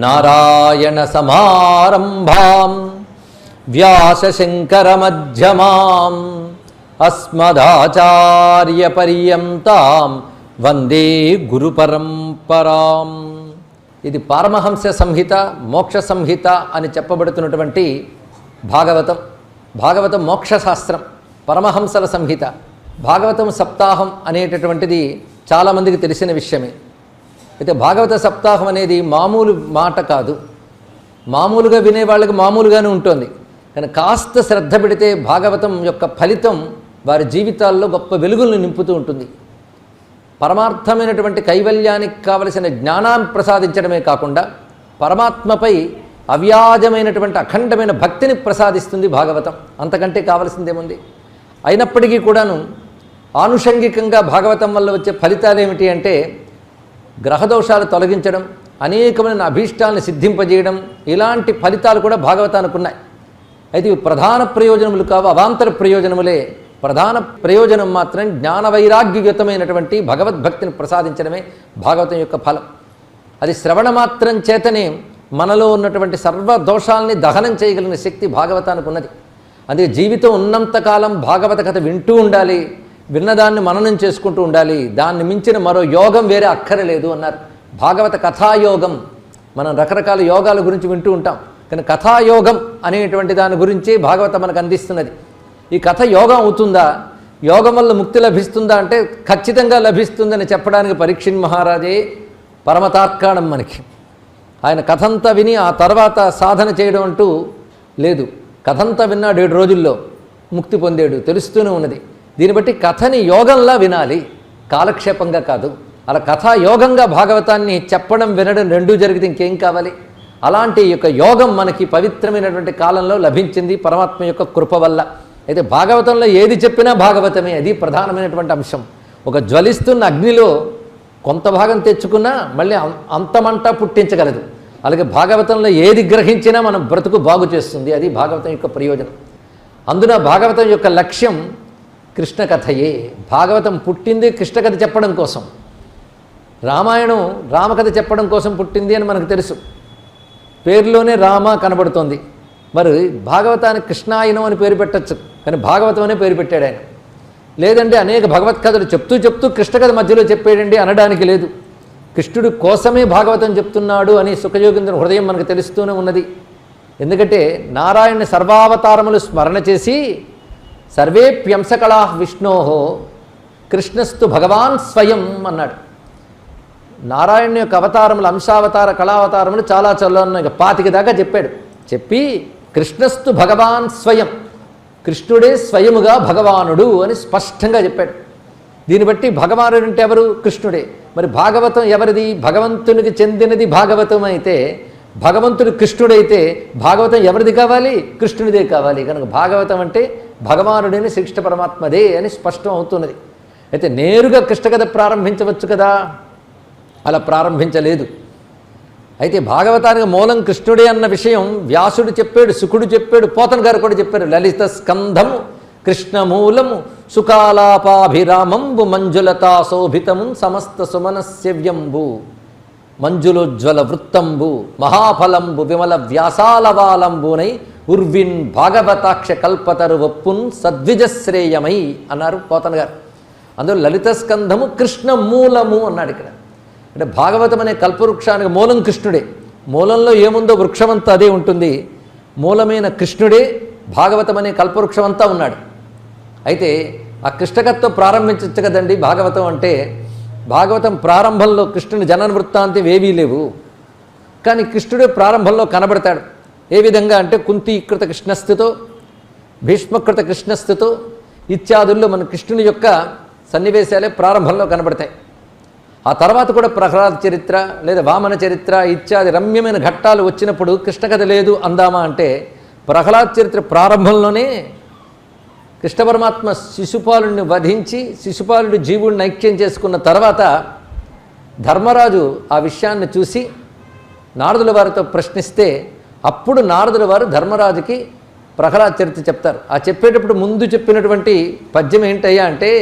నారాయణ సమారంభాం వ్యాసశంకర మధ్యమాం అస్మదాచార్య పర్యంతాం వందే గురు పరంపరాం. ఇది పారమహంస సంహిత, మోక్ష సంహిత అని చెప్పబడుతున్నటువంటి భాగవతం. భాగవతం మోక్షశాస్త్రం, పరమహంసల సంహిత. భాగవతం సప్తాహం అనేటటువంటిది చాలామందికి తెలిసిన విషయమే. అయితే భాగవత సప్తాహం అనేది మామూలు మాట కాదు. మామూలుగా వినే వాళ్ళకి మామూలుగానే ఉంటుంది, కానీ కాస్త శ్రద్ధ పెడితే భాగవతం యొక్క ఫలితం వారి జీవితాల్లో గొప్ప వెలుగులను నింపుతూ ఉంటుంది. పరమార్థమైనటువంటి కైవల్యానికి కావలసిన జ్ఞానాన్ని ప్రసాదించడమే కాకుండా పరమాత్మపై అవ్యాజమైనటువంటి అఖండమైన భక్తిని ప్రసాదిస్తుంది భాగవతం. అంతకంటే కావలసిందేముంది? అయినప్పటికీ కూడాను ఆనుషంగికంగా భాగవతం వల్ల వచ్చే ఫలితాలు ఏమిటి అంటే గ్రహదోషాలు తొలగించడం, అనేకమైన అభీష్టాలను సిద్ధింపజేయడం, ఇలాంటి ఫలితాలు కూడా భాగవతానికి ఉన్నాయి. అయితే ఇవి ప్రధాన ప్రయోజనములు కావు, అవాంతర ప్రయోజనములే. ప్రధాన ప్రయోజనం మాత్రం జ్ఞానవైరాగ్యయుతమైనటువంటి భగవద్భక్తిని ప్రసాదించడమే భాగవతం యొక్క ఫలం. అది శ్రవణ మాత్రం చేతనే మనలో ఉన్నటువంటి సర్వ దోషాలని దహనం చేయగలిగిన శక్తి భాగవతానికి ఉన్నది. అందుకే జీవితం ఉన్నంతకాలం భాగవత కథ వింటూ ఉండాలి, విన్నదాన్ని మననం చేసుకుంటూ ఉండాలి. దాన్ని మించిన మరో యోగం వేరే అక్కరలేదు అన్నారు. భాగవత కథాయోగం. మనం రకరకాల యోగాల గురించి వింటూ ఉంటాం, కానీ కథాయోగం అనేటువంటి దాని గురించి భాగవతం మనకు అందిస్తున్నది. ఈ కథ యోగం అవుతుందా, యోగం వల్ల ముక్తి లభిస్తుందా అంటే ఖచ్చితంగా లభిస్తుందని చెప్పడానికి పరీక్షిత్ మహారాజే పరమతార్కాణం మనకి. ఆయన కథంతా విని ఆ తర్వాత సాధన చేయడం అంటూ లేదు. కథంతా విన్నాడు, 7 రోజుల్లో ముక్తి పొందాడు, తెలుస్తూనే ఉన్నది. దీన్ని బట్టి కథని యోగంలా వినాలి, కాలక్షేపంగా కాదు. అలా కథాయోగంగా భాగవతాన్ని చెప్పడం వినడం రెండూ జరిగితే ఇంకేం కావాలి? అలాంటి యొక్క యోగం మనకి పవిత్రమైనటువంటి కాలంలో లభించింది పరమాత్మ యొక్క కృప వల్ల. అయితే భాగవతంలో ఏది చెప్పినా భాగవతమే, అది ప్రధానమైనటువంటి అంశం. ఒక జ్వలిస్తున్న అగ్నిలో కొంత భాగం తెచ్చుకున్నా మళ్ళీ అంతమంట పుట్టించగలదు. అలాగే భాగవతంలో ఏది గ్రహించినా మనం బ్రతుకు బాగు చేస్తుంది. అది భాగవతం యొక్క ప్రయోజనం. అందున భాగవతం యొక్క లక్ష్యం కృష్ణ కథయే. భాగవతం పుట్టింది కృష్ణ కథ చెప్పడం కోసం. రామాయణం రామకథ చెప్పడం కోసం పుట్టింది అని మనకు తెలుసు. పేరులోనే రామ కనబడుతోంది. మరి భాగవతానికి కృష్ణాయనం అని పేరు పెట్టచ్చు, కానీ భాగవతం అనే పేరు పెట్టాడు ఆయన. లేదంటే అనేక భగవత్ కథలు చెప్తూ కృష్ణ కథ మధ్యలో చెప్పాడండి అనడానికి లేదు. కృష్ణుడి కోసమే భాగవతం చెప్తున్నాడు అని సుఖయోగేంద్రుని హృదయం మనకు తెలుస్తూనే ఉన్నది. ఎందుకంటే నారాయణ సర్వావతారములు స్మరణ చేసి సర్వేప్యంసకళా విష్ణోహో కృష్ణస్తు భగవాన్ స్వయం అన్నాడు. నారాయణ యొక్క అవతారములు, అంశావతార, కళావతారములు చాలా చల్లఉన్నాయి. 25 దాకా చెప్పాడు. చెప్పి కృష్ణస్తు భగవాన్ స్వయం, కృష్ణుడే స్వయముగా భగవానుడు అని స్పష్టంగా చెప్పాడు. దీన్ని బట్టి భగవానుడు అంటే ఎవరు? కృష్ణుడే. మరి భాగవతం ఎవరిది? భగవంతునికి చెందినది భాగవతం అయితే, భగవంతుడు కృష్ణుడైతే భాగవతం ఎవరిది కావాలి? కృష్ణుడిదే కావాలి. కనుక భాగవతం అంటే భగవానుడైన శ్రీకృష్ణ పరమాత్మదే అని స్పష్టం అవుతున్నది. అయితే నేరుగా కృష్ణ కథ ప్రారంభించవచ్చు కదా, అలా ప్రారంభించలేదు. అయితే భాగవతానికి మూలం కృష్ణుడే అన్న విషయం వ్యాసుడు చెప్పాడు, శుకుడు చెప్పాడు, పోతన గారు కూడా చెప్పారు. లలిత స్కంధము కృష్ణమూలము సుకాలాపాభిరామంబు మంజులతా శోభితము సమస్త సుమనస్యవ్యంబు మంజులోజ్వల వృత్తంబు మహాఫలంబు విమల వ్యాసాలవాలంబునై ఉర్విన్ భాగవతాక్ష కల్పతరు వప్పున్ సద్విజశ్రేయమై అన్నారు పోతన గారు. అందులో లలిత స్కంధము కృష్ణ మూలము అన్నాడు ఇక్కడ. అంటే భాగవతం అనే కల్పవృక్షానికి మూలం కృష్ణుడే. మూలంలో ఏముందో వృక్షమంతా అదే ఉంటుంది. మూలమైన కృష్ణుడే భాగవతం అనే కల్పవృక్షమంతా ఉన్నాడు. అయితే ఆ కృష్ణకథతో ప్రారంభించచ్చు కదండి భాగవతం అంటే. భాగవతం ప్రారంభంలో కృష్ణుని జనన వృత్తాంతం ఏవీ లేవు, కానీ కృష్ణుడే ప్రారంభంలో కనబడతాడు. ఏ విధంగా అంటే కుంతీకృత కృష్ణస్థితో, భీష్మకృత కృష్ణస్థితో ఇత్యాదుల్లో మన కృష్ణుని యొక్క సన్నివేశాలే ప్రారంభంలో కనబడతాయి. ఆ తర్వాత కూడా ప్రహ్లాద చరిత్ర లేదా వామన చరిత్ర ఇత్యాది రమ్యమైన ఘట్టాలు వచ్చినప్పుడు కృష్ణ కథ లేదు అందామా అంటే, ప్రహ్లాద చరిత్ర ప్రారంభంలోనే కృష్ణ పరమాత్మ శిశుపాలుడిని వధించి శిశుపాలుడి జీవుడిని ఐక్యం చేసుకున్న తర్వాత ధర్మరాజు ఆ విషయాన్ని చూసి నారదుల వారితో ప్రశ్నిస్తే అప్పుడు నారదుల వారు ధర్మరాజుకి ప్రహ్లాద చరిత్ర చెప్తారు. ఆ చెప్పేటప్పుడు ముందు చెప్పినటువంటి పద్యం ఏంటయ్యా అంటే,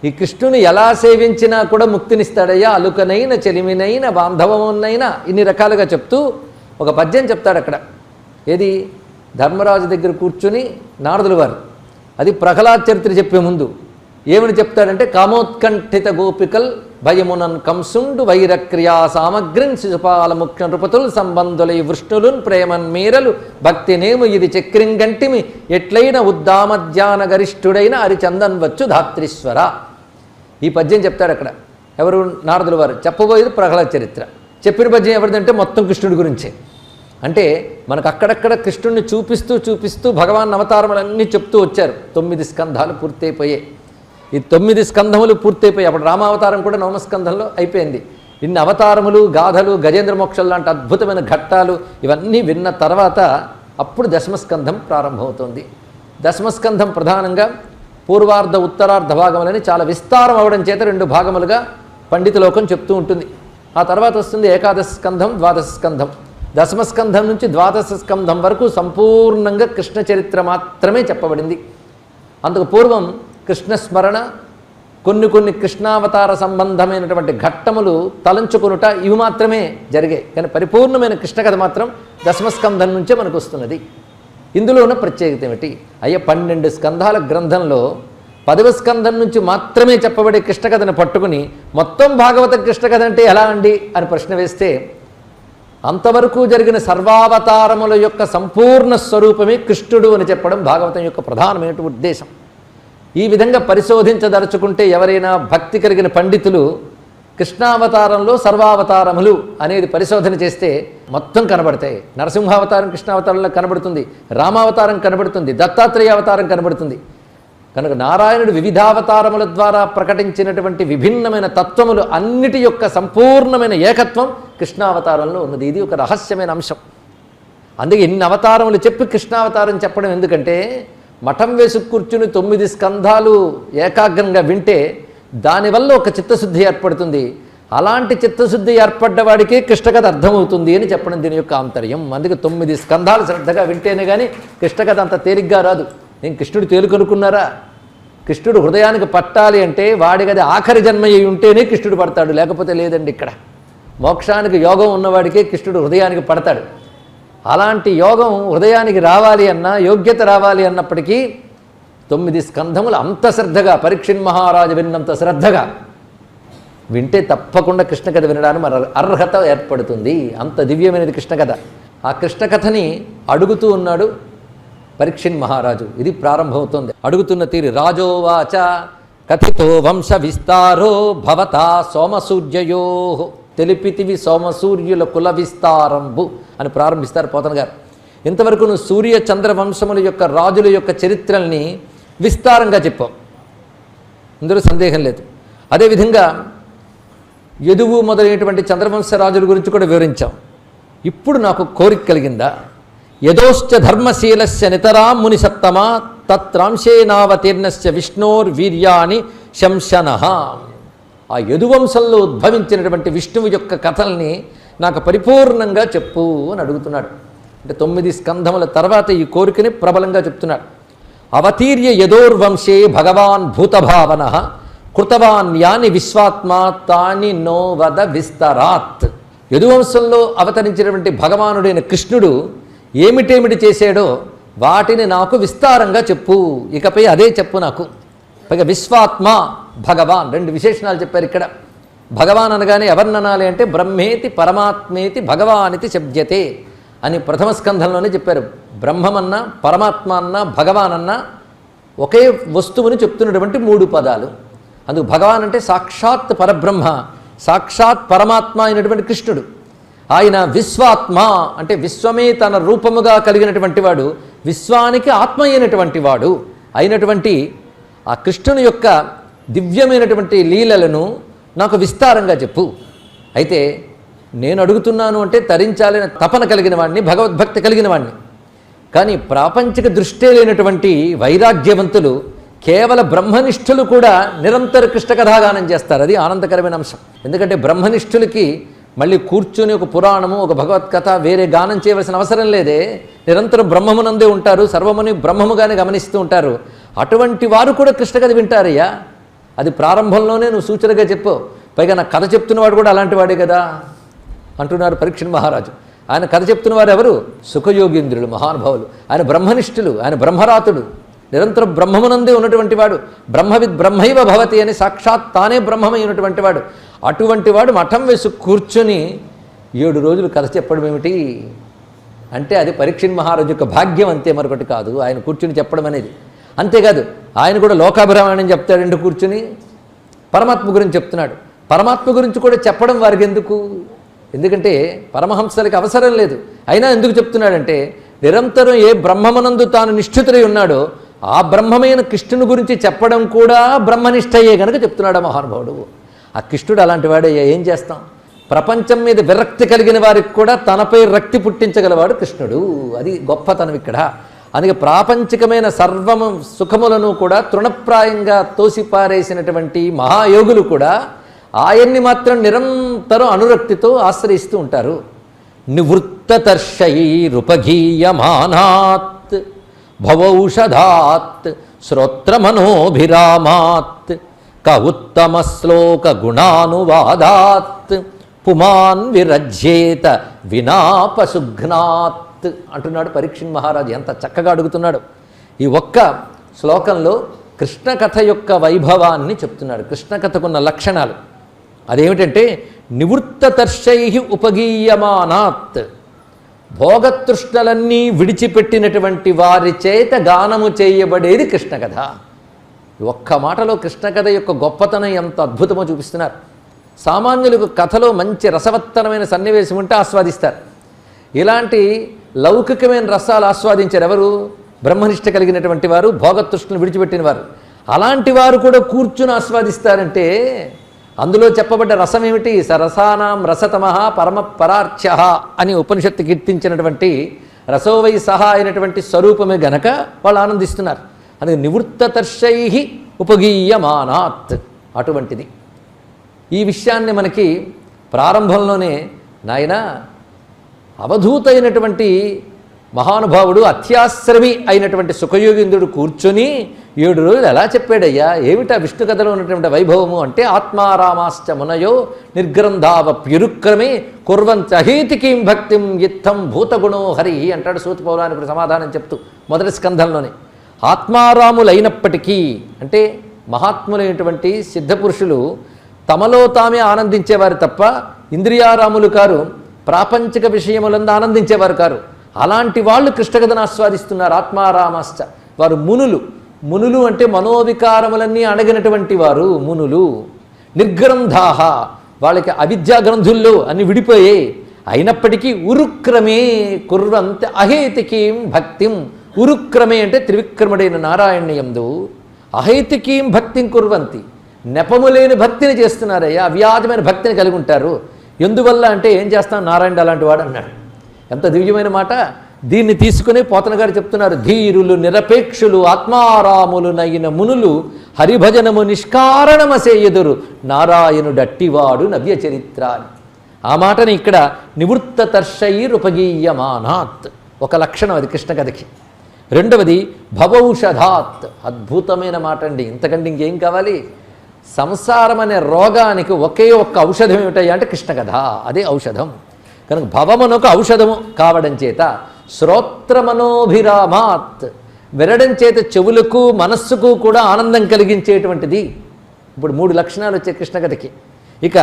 ఈ కృష్ణుని ఎలా సేవించినా కూడా ముక్తినిస్తాడయ్యా, అలుకనైన చెలిమినైన బాంధవమునైనా ఇన్ని రకాలుగా చెప్తూ ఒక పద్యం చెప్తాడు అక్కడ. ఏది? ధర్మరాజు దగ్గర కూర్చుని నారదుల వారు, అది ప్రహ్లాద చరిత్ర చెప్పే ముందు ఏమని చెప్తాడంటే, కామోత్కంఠిత గోపికల్ భయమునన్ కంసుండు వైరక్రియా సామగ్రిన్ శిశుపాల ముఖ్య నృపతుల్ సంబంధులై వృష్ణులున్ ప్రేమన్ మీరలు భక్తి నేము ఇది చక్రింగంటిమి ఎట్లైన ఉద్దామధ్యాన గరిష్ఠుడైన హరిచందన్ వచ్చు ధాత్రీశ్వర. ఈ పద్యం చెప్తాడు అక్కడ. ఎవరు? నారదుల వారు. చెప్పబోయేది ప్రహ్లాద చరిత్ర. చెప్పిన పద్యం ఎవరిదంటే మొత్తం కృష్ణుడి గురించే. అంటే మనకు అక్కడక్కడ కృష్ణుడిని చూపిస్తూ చూపిస్తూ భగవాన్ అవతారములన్నీ చెప్తూ వచ్చారు. 9 స్కంధాలు పూర్తయిపోయాయి. ఈ 9 స్కంధములు పూర్తయిపోయాయి. అప్పుడు రామావతారం కూడా 9వ స్కంధంలో అయిపోయింది. ఇన్ని అవతారములు, గాథలు, గజేంద్ర మోక్షలు లాంటి అద్భుతమైన ఘట్టాలు ఇవన్నీ విన్న తర్వాత అప్పుడు దశమస్కంధం ప్రారంభమవుతుంది. దశమస్కంధం ప్రధానంగా పూర్వార్ధ ఉత్తరార్ధ భాగములని చాలా విస్తారం అవడం చేత 2 భాగములుగా పండితలోకం చెప్తూ ఉంటుంది. ఆ తర్వాత వస్తుంది ఏకాదశ స్కంధం, ద్వాదశ స్కంధం. దశమస్కంధం నుంచి ద్వాదశ స్కంధం వరకు సంపూర్ణంగా కృష్ణ చరిత్ర మాత్రమే చెప్పబడింది. అందుకు పూర్వం కృష్ణస్మరణ, కొన్ని కృష్ణావతార సంబంధమైనటువంటి ఘట్టములు తలంచుకొనుట, ఇవి మాత్రమే జరిగాయి. కానీ పరిపూర్ణమైన కృష్ణ కథ మాత్రం దశమస్కంధం నుంచే మనకు వస్తున్నది. ఇందులో ఉన్న ప్రత్యేకత ఏమిటి? 12 స్కంధాల గ్రంథంలో 10వ స్కంధం నుంచి మాత్రమే చెప్పబడే కృష్ణ కథను పట్టుకుని మొత్తం భాగవత కృష్ణ కథ అంటే ఎలా అండి అని ప్రశ్న వేస్తే, అంతవరకు జరిగిన సర్వావతారముల యొక్క సంపూర్ణ స్వరూపమే కృష్ణుడు అని చెప్పడం భాగవతం యొక్క ప్రధానమైన ఉద్దేశం. ఈ విధంగా పరిశోధించదలుచుకుంటే ఎవరైనా భక్తి కలిగిన పండితులు కృష్ణావతారంలో సర్వావతారములు అనేది పరిశోధన చేస్తే మొత్తం కనబడతాయి. నరసింహావతారం కృష్ణావతారంలో కనబడుతుంది, రామావతారం కనబడుతుంది, దత్తాత్రేయ అవతారం కనబడుతుంది. కనుక నారాయణుడు వివిధావతారముల ద్వారా ప్రకటించినటువంటి విభిన్నమైన తత్వములు అన్నిటి యొక్క సంపూర్ణమైన ఏకత్వం కృష్ణావతారంలో ఉన్నది. ఇది ఒక రహస్యమైన అంశం. అందుకే ఇన్ని అవతారములు చెప్పి కృష్ణావతారం చెప్పడం ఎందుకంటే, మఠం వేసి కూర్చుని 9 స్కంధాలు ఏకాగ్రంగా వింటే దానివల్ల ఒక చిత్తశుద్ధి ఏర్పడుతుంది. అలాంటి చిత్తశుద్ధి ఏర్పడ్డవాడికే కృష్ణకథ అర్థమవుతుంది అని చెప్పడం దీని యొక్క ఆంతర్యం. అందుకే 9 స్కంధాలు శ్రద్ధగా వింటేనే కానీ కృష్ణకథ అంత తేలిగ్గా రాదు. నేను కృష్ణుడు తేలుకొనుకున్నారా? కృష్ణుడు హృదయానికి పట్టాలి అంటే వాడికి అది ఆఖరి జన్మ అయి ఉంటేనే కృష్ణుడు పడతాడు, లేకపోతే లేదండి. ఇక్కడ మోక్షానికి యోగం ఉన్నవాడికే కృష్ణుడు హృదయానికి పడతాడు. అలాంటి యోగం హృదయానికి రావాలి అన్నా, యోగ్యత రావాలి అన్నప్పటికీ 9 స్కంధములు అంత శ్రద్ధగా, పరీక్షిత్ మహారాజు విన్నంత శ్రద్ధగా వింటే తప్పకుండా కృష్ణకథ వినడానికి మన అర్హత ఏర్పడుతుంది. అంత దివ్యమైనది కృష్ణకథ. ఆ కృష్ణకథని అడుగుతూ ఉన్నాడు పరీక్షిత్ మహారాజు. ఇది ప్రారంభమవుతోంది. అడుగుతున్న తీరు, రాజోవాచ కథితో వంశ విస్తారో భవతా సోమసూర్యయో, తెలిపితివి సోమసూర్యుల కుల విస్తారంబు అని ప్రారంభిస్తారు పోతన గారు. ఇంతవరకు నువ్వు సూర్య చంద్ర వంశముల యొక్క రాజుల యొక్క చరిత్రల్ని విస్తారంగా చెప్పావు, ఇందులో సందేహం లేదు. అదేవిధంగా యదువు మొదలైనటువంటి చంద్రవంశ రాజుల గురించి కూడా వివరించాం. ఇప్పుడు నాకు కోరిక కలిగిందా? యదోశ్చ ధర్మశీలస్య నితరాం ముని సత్తమా తత్రాంశేనావతీర్ణస్య విష్ణోర్వీర్యాని శంశనః. ఆ యదువంశంలో ఉద్భవించినటువంటి విష్ణువు యొక్క కథల్ని నాకు పరిపూర్ణంగా చెప్పు అని అడుగుతున్నాడు. అంటే 9 స్కంధముల తర్వాత ఈ కోరికని ప్రబలంగా చెప్తున్నాడు. అవతీర్య యదోర్వంశే భగవాన్ భూతభావన కృతవాన్ యాని విశ్వాత్మా తాని నో వద విస్తరాత్. యదువంశంలో అవతరించినటువంటి భగవానుడైన కృష్ణుడు ఏమిటేమిటి చేశాడో వాటిని నాకు విస్తారంగా చెప్పు, ఇకపై అదే చెప్పు నాకు. పైగా విశ్వాత్మ భగవాన్ 2 విశేషణాలు చెప్పారు ఇక్కడ. భగవాన్ అనగానే ఎవరిననాలి అంటే బ్రహ్మేతి పరమాత్మేతి భగవానితి శబ్ద్యతే అని ప్రథమ స్కంధంలోనే చెప్పారు. బ్రహ్మమన్నా, పరమాత్మ అన్నా, భగవాన్ అన్నా ఒకే వస్తువుని చెప్తున్నటువంటి 3 పదాలు. అందుకు భగవాన్ అంటే సాక్షాత్ పరబ్రహ్మ, సాక్షాత్ పరమాత్మ అయినటువంటి కృష్ణుడు. ఆయన విశ్వాత్మ అంటే విశ్వమే తన రూపముగా కలిగినటువంటి వాడు, విశ్వానికి ఆత్మ అయినటువంటి వాడు అయినటువంటి ఆ కృష్ణుని యొక్క దివ్యమైనటువంటి లీలలను నాకు విస్తారంగా చెప్పు. అయితే నేను అడుగుతున్నాను అంటే తరించాలని తపన కలిగిన వాడిని, భగవద్భక్తి కలిగిన వాడిని. కానీ ప్రాపంచిక దృష్టే లేనటువంటి వైరాగ్యవంతులు, కేవల బ్రహ్మనిష్ఠులు కూడా నిరంతర కృష్ణ కథాగానం చేస్తారు. అది ఆనందకరమైన అంశం. ఎందుకంటే బ్రహ్మనిష్ఠులకి మళ్ళీ కూర్చొని ఒక పురాణము, ఒక భగవత్కథ వేరే గానం చేయవలసిన అవసరం లేదే. నిరంతరం బ్రహ్మమునందే ఉంటారు, సర్వముని బ్రహ్మముగానే గమనిస్తూ ఉంటారు. అటువంటి వారు కూడా కృష్ణ కథ వింటారయ్యా. అది ప్రారంభంలోనే నువ్వు సూచనగా చెప్పు. పైగా నా కథ చెప్తున్నవాడు కూడా అలాంటి వాడే కదా అంటున్నారు పరీక్షిత్ మహారాజు. ఆయన కథ చెప్తున్న వారు ఎవరు? సుఖయోగీంద్రులు, మహానుభావులు. ఆయన బ్రహ్మనిష్ఠులు, ఆయన బ్రహ్మరాతుడు, నిరంతరం బ్రహ్మమునందే ఉన్నటువంటి వాడు. బ్రహ్మవిద్ బ్రహ్మైవ భవతి అని సాక్షాత్ తానే బ్రహ్మమైనటువంటి వాడు. అటువంటి వాడు మఠం వేసి కూర్చొని 7 రోజులు కథ చెప్పడం ఏమిటి అంటే అది పరీక్షణ్ మహారాజు యొక్క భాగ్యం, అంతే, మరొకటి కాదు. ఆయన కూర్చుని చెప్పడం అనేది. అంతేకాదు ఆయన కూడా లోకాభిరామాయణం చెప్తాడండి కూర్చుని. పరమాత్మ గురించి చెప్తున్నాడు. పరమాత్మ గురించి కూడా చెప్పడం వారికి ఎందుకు? ఎందుకంటే పరమహంసలకి అవసరం లేదు. అయినా ఎందుకు చెప్తున్నాడంటే నిరంతరం ఏ బ్రహ్మమనందు తాను నిష్ఠితుడై ఉన్నాడో ఆ బ్రహ్మమైన కృష్ణుని గురించి చెప్పడం కూడా బ్రహ్మనిష్ఠయ్యే కనుక చెప్తున్నాడు మహానుభావుడు. ఆ కృష్ణుడు అలాంటి వాడే. ఏం చేస్తాం? ప్రపంచం మీద విరక్తి కలిగిన వారికి కూడా తనపై రక్తి పుట్టించగలవాడు కృష్ణుడు. అది గొప్పతనం ఇక్కడ. అందుకే ప్రాపంచికమైన సర్వము సుఖములను కూడా తృణప్రాయంగా తోసిపారేసినటువంటి మహాయోగులు కూడా ఆయన్ని మాత్రం నిరంతరం అనురక్తితో ఆశ్రయిస్తూ ఉంటారు. నివృత్తతర్షైరుపగీయమానాత్ భవౌషధాత్ శ్రోత్రమనోభిరామాత్ క ఉత్తమ శ్లోక గుణానువాదాత్ పుమాన్ విరజ్యేత వినాపసుఘ్నాత్ అంటున్నాడు పరీక్షణ్ మహారాజు. ఎంత చక్కగా అడుగుతున్నాడు. ఈ ఒక్క శ్లోకంలో కృష్ణ కథ యొక్క వైభవాన్ని చెప్తున్నాడు. కృష్ణ కథకున్న లక్షణాలు అదేమిటంటే నివృత్తతర్షై ఉపగీయమానాత్, భోగతృష్ణలన్నీ విడిచిపెట్టినటువంటి వారి చేత గానము చేయబడేది కృష్ణ కథ. ఒక్క మాటలో కృష్ణ కథ యొక్క గొప్పతనం ఎంత అద్భుతమో చూపిస్తున్నారు. సామాన్యులకు కథలో మంచి రసవత్తరమైన సన్నివేశం ఉంటే ఆస్వాదిస్తారు. ఇలాంటి లౌకికమైన రసాలు ఆస్వాదించారు ఎవరు? బ్రహ్మనిష్ట కలిగినటువంటి వారు, భోగతృష్ణను విడిచిపెట్టిన వారు. అలాంటి వారు కూడా కూర్చుని ఆస్వాదిస్తారంటే అందులో చెప్పబడ్డ రసం ఏమిటి? సరసానాం రసతమః పరమ పరార్చ్య అని ఉపనిషత్తు కీర్తించినటువంటి రసోవై సహా అయినటువంటి స్వరూపమే గనక వాళ్ళు ఆనందిస్తున్నారు. అందుకే నివృత్తతర్షై ఉపగీయమానాత్ అటువంటిది. ఈ విషయాన్ని మనకి ప్రారంభంలోనే నాయన అవధూతైనటువంటి మహానుభావుడు అత్యాశ్రమి అయినటువంటి సుఖయోగీంద్రుడు కూర్చొని 7 రోజులు ఎలా చెప్పాడయ్యా? ఏమిటా విష్ణు కథలో ఉన్నటువంటి వైభవము అంటే ఆత్మారామాశ్చ మునయో నిర్గ్రంథావప్యురుక్రమే కుర్వంచహేతికీం భక్తిం ఇత్తం భూతగుణో హరి అంటాడు సూత పౌరాణికుడు సమాధానం చెప్తూ మొదటి స్కంధంలోనే. ఆత్మారాములైనప్పటికీ అంటే మహాత్ములైనటువంటి సిద్ధపురుషులు తమలో తామే ఆనందించేవారు తప్ప ఇంద్రియారాములు కారు, ప్రాపంచిక విషయములందు ఆనందించేవారు కారు. అలాంటి వాళ్ళు కృష్ణకథను ఆస్వాదిస్తున్నారు. ఆత్మారామాశ్చ వారు మునులు. మునులు అంటే మనోవికారములన్నీ అణగినటువంటి వారు మునులు. నిర్గ్రంథాహ వాళ్ళకి అవిద్యా గ్రంథుల్లో అన్ని విడిపోయాయి. అయినప్పటికీ ఉరుక్రమే కుర్వంత అహేతికీం భక్తిం. ఉరుక్రమే అంటే త్రివిక్రముడైన నారాయణయందు అహైతికీం భక్తిం కుర్వంతి, నెపము లేని భక్తిని చేస్తున్నారయ్యా. అవ్యాజమైన భక్తిని కలిగి ఉంటారు. ఎందువల్ల అంటే ఏం చేస్తాం? నారాయణుడు అలాంటి వాడు అన్నాడు. ఎంత దివ్యమైన మాట. దీన్ని తీసుకుని పోతన గారు చెప్తున్నారు. ధీరులు నిరపేక్షులు ఆత్మారాములు నయిన మునులు హరిభజనము నిష్కారణమసేయుదురు నారాయణుడు అట్టివాడు నవ్య చరిత్ర అని. ఆ మాటని ఇక్కడ నివృత్తతర్షైరుపగీయమానాత్ ఒక లక్షణం అది కృష్ణ కథకి. రెండవది భవౌషధాత్, అద్భుతమైన మాట అండి. ఇంతకంటే ఇంకేం కావాలి? సంసారం అనే రోగానికి ఒకే ఒక్క ఔషధం ఏమిటయ్యా అంటే కృష్ణ కథ. అదే ఔషధం. కనుక భవమనొక ఔషధము కావడం చేత శ్రోత్రమనోభిరామాత్, వినడం చేత చెవులకు మనస్సుకు కూడా ఆనందం కలిగించేటువంటిది. ఇప్పుడు 3 లక్షణాలు వచ్చే కృష్ణ కథకి. ఇక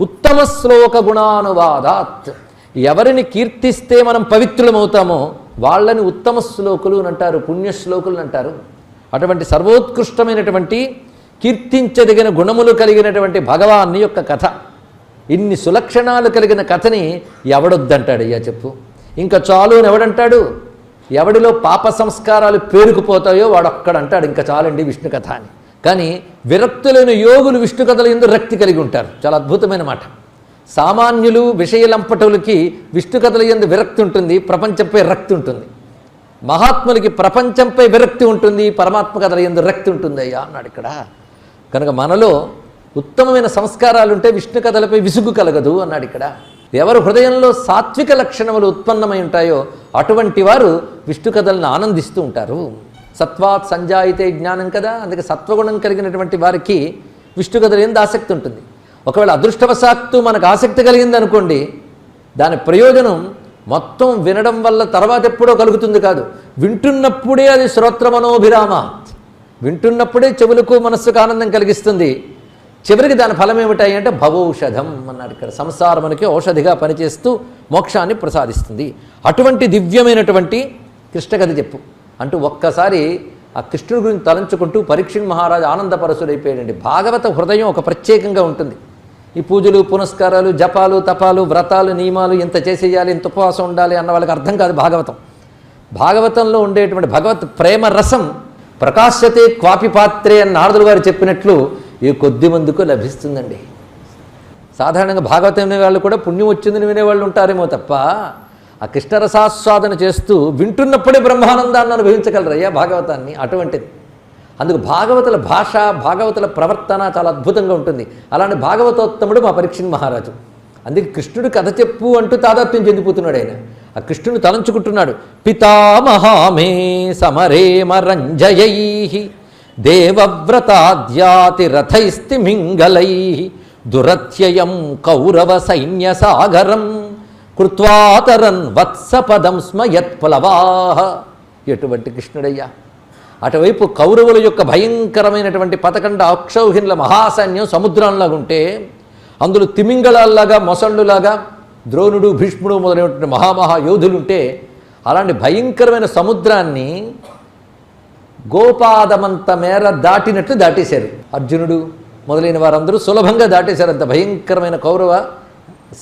ఉత్తమ శ్లోక గుణానువాదాత్, ఎవరిని కీర్తిస్తే మనం పవిత్రులమవుతామో వాళ్ళని ఉత్తమ శ్లోకులు అని అంటారు, పుణ్యశ్లోకులు అంటారు. అటువంటి సర్వోత్కృష్టమైనటువంటి కీర్తించదగిన గుణములు కలిగినటువంటి భగవాన్ని యొక్క కథ. ఇన్ని సులక్షణాలు కలిగిన కథని ఎవడొద్దంటాడు అయ్యా చెప్పు? ఇంకా చాలు అని ఎవడంటాడు? ఎవడిలో పాప సంస్కారాలు పేరుకుపోతాయో వాడొక్కడంటాడు ఇంకా చాలండి విష్ణు కథ అని. కానీ విరక్తులైన యోగులు విష్ణు కథల యందు రక్తి కలిగి ఉంటారు. చాలా అద్భుతమైన మాట. సామాన్యులు విషయలంపటులకి విష్ణు కథల యందు విరక్తి ఉంటుంది, ప్రపంచంపై రక్తి ఉంటుంది. మహాత్ములకి ప్రపంచంపై విరక్తి ఉంటుంది, పరమాత్మ కథల యందు రక్తి ఉంటుంది అయ్యా అన్నాడు ఇక్కడ. కనుక మనలో ఉత్తమమైన సంస్కారాలుంటే విష్ణు కథలపై విసుగు కలగదు అన్నాడు ఇక్కడ. ఎవరు హృదయంలో సాత్విక లక్షణములు ఉత్పన్నమై ఉంటాయో అటువంటి వారు విష్ణు కథలను ఆనందిస్తూ ఉంటారు. సత్వాత్ సంజాయితే జ్ఞానం కదా. అందుకే సత్వగుణం కలిగినటువంటి వారికి విష్ణు కథలు ఏంది ఆసక్తి ఉంటుంది. ఒకవేళ అదృష్టవశాత్తు మనకు ఆసక్తి కలిగింది అనుకోండి, దాని ప్రయోజనం మొత్తం వినడం వల్ల తర్వాత ఎప్పుడో కలుగుతుంది కాదు, వింటున్నప్పుడే అది శ్రోత్రమనోభిరామ, వింటున్నప్పుడే చెవులకు మనస్సుకు ఆనందం కలిగిస్తుంది. చివరికి దాని ఫలం ఏమిటాయి అంటే భవౌషధం అన్నాడు ఇక్కడ. సంసారమునికి ఔషధిగా పనిచేస్తూ మోక్షాన్ని ప్రసాదిస్తుంది. అటువంటి దివ్యమైనటువంటి కృష్ణ కథ చెప్పు అంటూ ఒక్కసారి ఆ కృష్ణుడి గురించి తలంచుకుంటూ పరీక్షణ్ మహారాజు ఆనందపరసుడైపోయాడండి. భాగవత హృదయం ఒక ప్రత్యేకంగా ఉంటుంది. ఈ పూజలు పునస్కారాలు జపాలు తపాలు వ్రతాలు నియమాలు ఇంత చేసేయాలి, ఇంత ఉపవాసం ఉండాలి అన్న వాళ్ళకి అర్థం కాదు భాగవతం. భాగవతంలో ఉండేటువంటి భగవత్ ప్రేమ రసం ప్రకాశ్యతే క్వాపి పాత్రే అని నారదులు గారు చెప్పినట్లు ఈ కొద్ది మందికి లభిస్తుందండి. సాధారణంగా భాగవతం వినేవాళ్ళు కూడా పుణ్యం వచ్చిందని వినేవాళ్ళు ఉంటారేమో తప్ప ఆ కృష్ణరసాస్వాదన చేస్తూ వింటున్నప్పుడే బ్రహ్మానందాన్ని అనుభవించగలరయ్యా భాగవతాన్ని. అటువంటిది. అందుకు భాగవతుల భాష భాగవతుల ప్రవర్తన చాలా అద్భుతంగా ఉంటుంది. అలాంటి భాగవతోత్తముడు మా పరీక్షణ్ మహారాజు. అందుకే కృష్ణుడు కథ చెప్పు అంటూ తాదాత్మ్యం చెందిపోతున్నాడు ఆయన. ఆ కృష్ణుని తలంచుకుంటున్నాడు. పితామహామే సమరేమరంజయై దేవవ్రతాద్యాతిరథైస్తిమింగళై దురత్యయం కౌరవ సైన్య సాగరం కృత్వాతరన్ వత్సపదం స్మయత్ప్లవాహ. ఎటువంటి కృష్ణుడయ్యా! అటువైపు కౌరవుల యొక్క భయంకరమైనటువంటి పతకండ అక్షౌహిణుల మహాసైన్యం సముద్రంలాగా ఉంటే అందులో తిమింగళాల్లాగా మొసళ్ళులాగా ద్రోణుడు భీష్ముడు మొదలైనటువంటి మహాయోధులుంటే అలాంటి భయంకరమైన సముద్రాన్ని గోపాదమంత మేర దాటినట్లు దాటేశారు. అర్జునుడు మొదలైన వారందరూ సులభంగా దాటేశారు అంత భయంకరమైన కౌరవ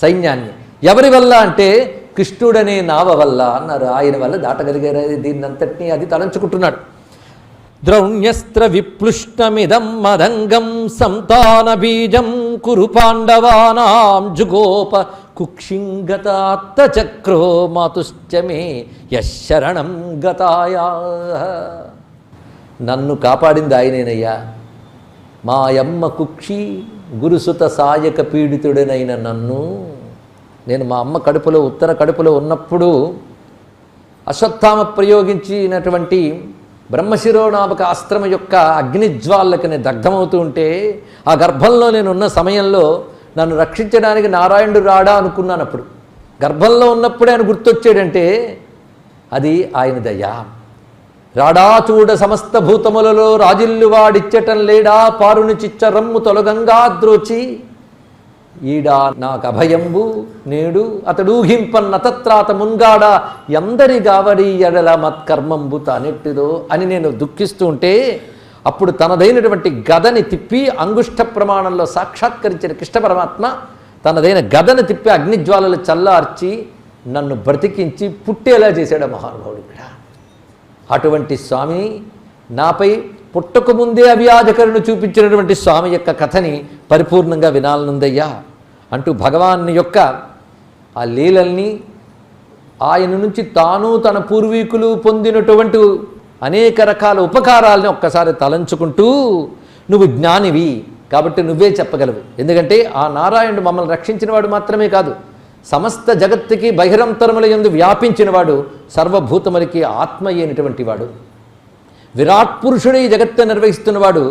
సైన్యాన్ని. ఎవరి వల్ల అంటే కృష్ణుడనే నావ వల్ల అన్నారు. ఆయన వల్ల దాటగలిగారు దీన్నంతటినీ. అది తలంచుకుంటున్నాడు. ద్రౌణ్యస్త్ర విప్లుష్టమిదం మదంగం సంతాన బీజం కురు పాండవానాం జుగోప కుక్షింగతాత్త చక్రో మాతుశ్చమే యశరణం గతాయా. నన్ను కాపాడింది ఆయనేనయ్యా. మా యమ్మ కుక్షి గురుసుత సాయక పీడితుడనైన నన్ను, నేను మా అమ్మ కడుపులో ఉత్తర కడుపులో ఉన్నప్పుడు అశ్వత్థామ ప్రయోగించినటువంటి బ్రహ్మశిరోనామక ఆశ్రమ యొక్క అగ్నిజ్వాలకి నేను దగ్ధమవుతూ ఉంటే ఆ గర్భంలో నేను ఉన్న సమయంలో నన్ను రక్షించడానికి నారాయణుడు రాడా అనుకున్నాను. అప్పుడు గర్భంలో ఉన్నప్పుడే ఆయన గుర్తొచ్చాడంటే అది ఆయన దయా. రాడా చూడ సమస్త భూతములలో రాజిల్లు వాడిచ్చటం లేడా పారుని చిచ్చ రమ్ము తొలగంగా ద్రోచి ఈడా నాకు అభయంబు నేడు అతడూహింపన్న తత్రాత మున్గాడ ఎందరి గావడి ఎడల మత్కర్మంబు తానెట్టిదో అని నేను దుఃఖిస్తూ ఉంటే అప్పుడు తనదైనటువంటి గదని తిప్పి అంగుష్ట ప్రమాణంలో సాక్షాత్కరించిన కృష్ణ పరమాత్మ తనదైన గదను తిప్పి అగ్నిజ్వాలలు చల్లార్చి నన్ను బ్రతికించి పుట్టేలా చేశాడు మహానుభావుడు ఇక్కడ. అటువంటి స్వామి నాపై పుట్టకముందే అవ్యాజకరును చూపించినటువంటి స్వామి యొక్క కథని పరిపూర్ణంగా వినాలనుందయ్యా అంటూ భగవాన్ యొక్క ఆ లీలల్ని ఆయన నుంచి తాను తన పూర్వీకులు పొందినటువంటి అనేక రకాల ఉపకారాలని ఒక్కసారి తలంచుకుంటూ నువ్వు జ్ఞానివి కాబట్టి నువ్వే చెప్పగలవు. ఎందుకంటే ఆ నారాయణుడు మమ్మల్ని రక్షించినవాడు మాత్రమే కాదు, సమస్త జగత్తుకి బహిరంతరముల యందు వ్యాపించినవాడు, సర్వభూతములకి ఆత్మ అయినటువంటి వాడు, విరాట్ పురుషుడై జగత్తు నిర్వహిస్తున్నవాడు,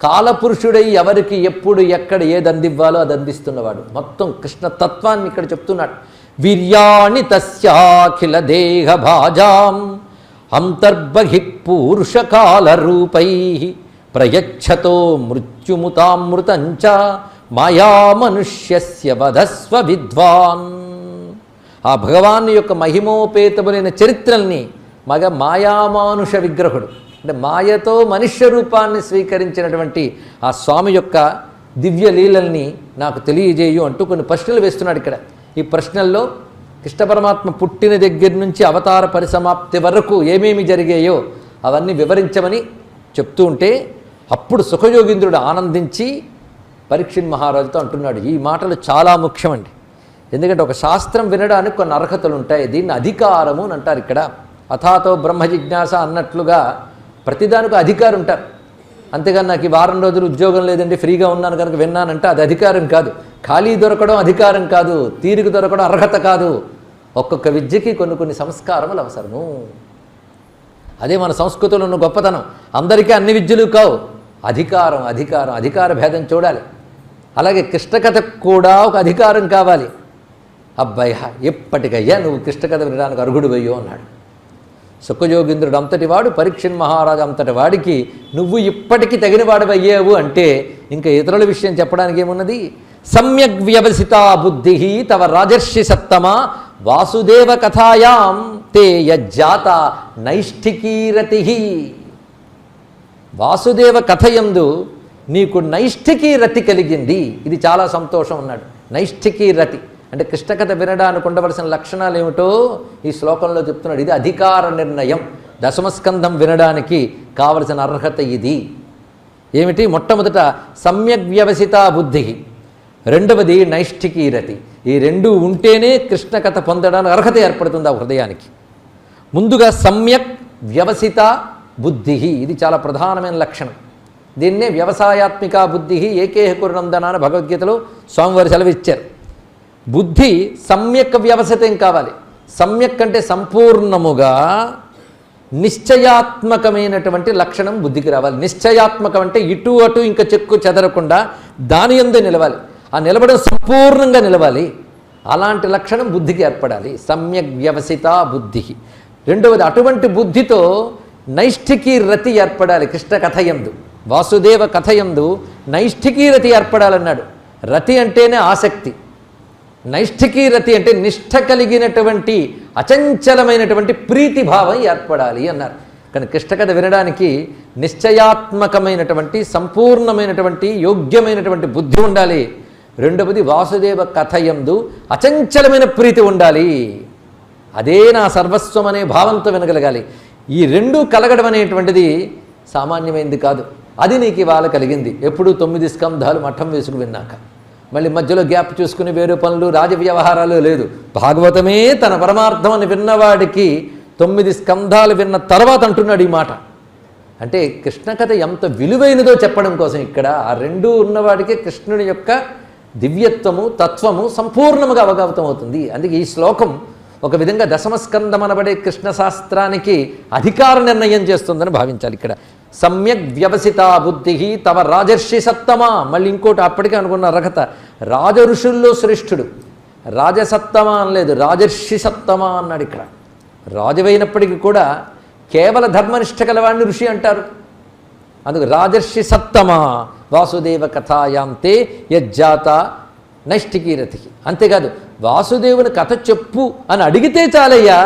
కాలపురుషుడై ఎవరికి ఎప్పుడు ఎక్కడ ఏది అందివ్వాలో అది అందిస్తున్నవాడు. మొత్తం కృష్ణతత్వాన్ని ఇక్కడ చెప్తున్నాడు. వీర్యాణి తస్యాఖిల దేహ భాజాం అంతర్బహి పూరుషకాల రూపై ప్రయచ్చతో మృత్యుముతామృతంచ మాయా మనుష్యస్య వధస్వ విద్వాన్. ఆ భగవాన్ యొక్క మహిమోపేతములైన చరిత్రల్ని మాయామానుష విగ్రహుడు అంటే మాయతో మనుష్య రూపాన్ని స్వీకరించినటువంటి ఆ స్వామి యొక్క దివ్య లీలల్ని నాకు తెలియజేయు అంటూ కొన్ని ప్రశ్నలు వేస్తున్నాడు ఇక్కడ. ఈ ప్రశ్నల్లో కృష్ణ పరమాత్మ పుట్టిన దగ్గర నుంచి అవతార పరిసమాప్తి వరకు ఏమేమి జరిగాయో అవన్నీ వివరించమని చెప్తూ ఉంటే అప్పుడు సుఖయోగీంద్రుడు ఆనందించి పరీక్షణ్ మహారాజుతో అంటున్నాడు. ఈ మాటలు చాలా ముఖ్యమండి. ఎందుకంటే ఒక శాస్త్రం వినడానికి కొన్ని అర్హతలు ఉంటాయి. దీన్ని అధికారము అని అంటారు ఇక్కడ. అథాతో బ్రహ్మ జిజ్ఞాస అన్నట్లుగా ప్రతిదానికి అధికారం ఉంటారు. అంతేగాని నాకు ఈ వారం రోజులు ఉద్యోగం లేదండి ఫ్రీగా ఉన్నాను కనుక విన్నానంటే అది అధికారం కాదు. ఖాళీ దొరకడం అధికారం కాదు, తీరిక దొరకడం అర్హత కాదు. ఒక్కొక్క విద్యకి కొన్ని కొన్ని సంస్కారములు అవసరము. అదే మన సంస్కృతిలో ఉన్న గొప్పతనం. అందరికీ అన్ని విద్యలు కావు. అధికారం అధికార భేదం చూడాలి. అలాగే కృష్ణ కథకు కూడా ఒక అధికారం కావాలి. అబ్బాయి ఎప్పటికయ్యా నువ్వు కృష్ణ కథ వినడానికి అర్హుడు అయ్యో అన్నాడు. సుఖయోగీంద్రుడు అంతటి వాడు, పరీక్షణ్ మహారాజు అంతటి వాడికి నువ్వు ఇప్పటికీ తగినవాడు అయ్యావు అంటే ఇంకా ఇతరుల విషయం చెప్పడానికి ఏమున్నది? సమ్యక్ వ్యవసితా బుద్ధి తవ రాజర్షి సత్తమా వాసుదేవ కథాయాం తే యజ్జాత నైష్ఠికీరతి. వాసుదేవ కథయందు నీకు నైష్ఠికీ రతి కలిగింది, ఇది చాలా సంతోషం అన్నాడు. నైష్ఠికీ రతి అంటే కృష్ణ కథ వినడానికి ఉండవలసిన లక్షణాలు ఏమిటో ఈ శ్లోకంలో చెప్తున్నాడు. ఇది అధికార నిర్ణయం. దశమస్కంధం వినడానికి కావలసిన అర్హత ఇది. ఏమిటి? మొట్టమొదట సమ్యక్ వ్యవసితా బుద్ధి, రెండవది నైష్ఠికీ రతి. ఈ రెండు ఉంటేనే కృష్ణ కథ పొందడానికి అర్హత ఏర్పడుతుంది ఆ హృదయానికి. ముందుగా సమ్యక్ వ్యవసిత బుద్ధి, ఇది చాలా ప్రధానమైన లక్షణం. దీన్నే వ్యవసాయాత్మిక బుద్ధి ఏకేహ కురునందన అని భగవద్గీతలో స్వామివారి సెలవు ఇచ్చారు. బుద్ధి సమ్యక్ వ్యవసితం కావాలి. సమ్యక్ అంటే సంపూర్ణముగా నిశ్చయాత్మకమైనటువంటి లక్షణం బుద్ధికి రావాలి. నిశ్చయాత్మకం అంటే ఇటు అటు ఇంకా చెక్కు చెదరకుండా దాని యందే నిలవాలి. ఆ నిలబడం సంపూర్ణంగా నిలవాలి. అలాంటి లక్షణం బుద్ధికి ఏర్పడాలి. సమ్యక్ వ్యవసిత బుద్ధి. రెండవది అటువంటి బుద్ధితో నైష్ఠికీ రతి ఏర్పడాలి. కృష్ణ కథయందు, వాసుదేవ కథయందు నైష్ఠికీ రతి ఏర్పడాలన్నాడు. రతి అంటేనే ఆసక్తి, నైష్ఠికీ రతి అంటే నిష్ఠ కలిగినటువంటి అచంచలమైనటువంటి ప్రీతిభావం ఏర్పడాలి అన్నారు. కానీ కృష్ణ కథ వినడానికి నిశ్చయాత్మకమైనటువంటి సంపూర్ణమైనటువంటి యోగ్యమైనటువంటి బుద్ధి ఉండాలి. రెండవది వాసుదేవ కథయందు అచంచలమైన ప్రీతి ఉండాలి. అదే నా సర్వస్వం అనే భావంతో వినగలగాలి. ఈ రెండు కలగడం అనేటువంటిది సామాన్యమైనది కాదు. అది నీకు ఇవాళ కలిగింది. ఎప్పుడు 9 స్కంధాలు మఠం వేసుకు విన్నాక, మళ్ళీ మధ్యలో గ్యాప్ చూసుకుని వేరే పనులు రాజ వ్యవహారాలు లేదు. భాగవతమే తన పరమార్థం అని విన్నవాడికి 9 స్కంధాలు విన్న తర్వాత అంటున్నాడు ఈ మాట. అంటే కృష్ణ కథ ఎంత విలువైనదో చెప్పడం కోసం ఇక్కడ ఆ రెండూ ఉన్నవాడికే కృష్ణుని యొక్క దివ్యత్వము తత్వము సంపూర్ణముగా అవగతం అవుతుంది. అందుకే ఈ శ్లోకం ఒక విధంగా దశమస్కందం అనబడే కృష్ణ శాస్త్రానికి అధికార నిర్ణయం చేస్తుందని భావించాలి. ఇక్కడ సమ్యక్ వ్యవసితా బుద్ధి తవ రాజర్షి సత్తమా. మళ్ళీ ఇంకోటి అప్పటికే అనుకున్న అర్హత, రాజ ఋషుల్లో శ్రేష్ఠుడు. రాజసత్తమా అనలేదు, రాజర్షి సత్తమా అన్నాడు. ఇక్కడ రాజువైనప్పటికీ కూడా కేవల ధర్మనిష్ట కలవాడిని ఋషి అంటారు. అందుకు రాజర్షి సత్తమా వాసుదేవ కథాయాంతే యజ్జాత నైష్ఠికీరతి. అంతేకాదు వాసుదేవుని కథ చెప్పు అని అడిగితే చాలయ్యా.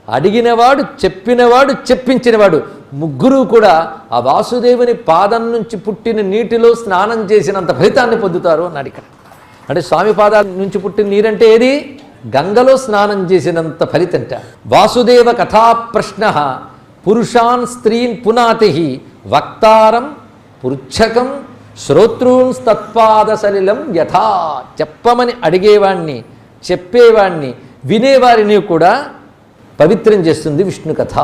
అడిగినవాడు, చెప్పినవాడు, చెప్పించినవాడు ముగ్గురు కూడా ఆ వాసుదేవుని పాదం నుంచి పుట్టిన నీటిలో స్నానం చేసినంత ఫలితాన్ని పొందుతారు అన్నాడు ఇక్కడ. అంటే స్వామి పాదాల నుంచి పుట్టిన నీరంటే ఏది? గంగలో స్నానం చేసినంత ఫలితంట. వాసుదేవ కథా ప్రశ్న పురుషాన్ స్త్రీన్ పునాతి వక్తారం పృచ్ఛకం శ్రోతృన్ తత్పాద సలిలం యథా. చెప్పమని అడిగేవాణ్ణి, చెప్పేవాణ్ణి, వినేవారిని కూడా పవిత్రం చేస్తుంది విష్ణు కథ.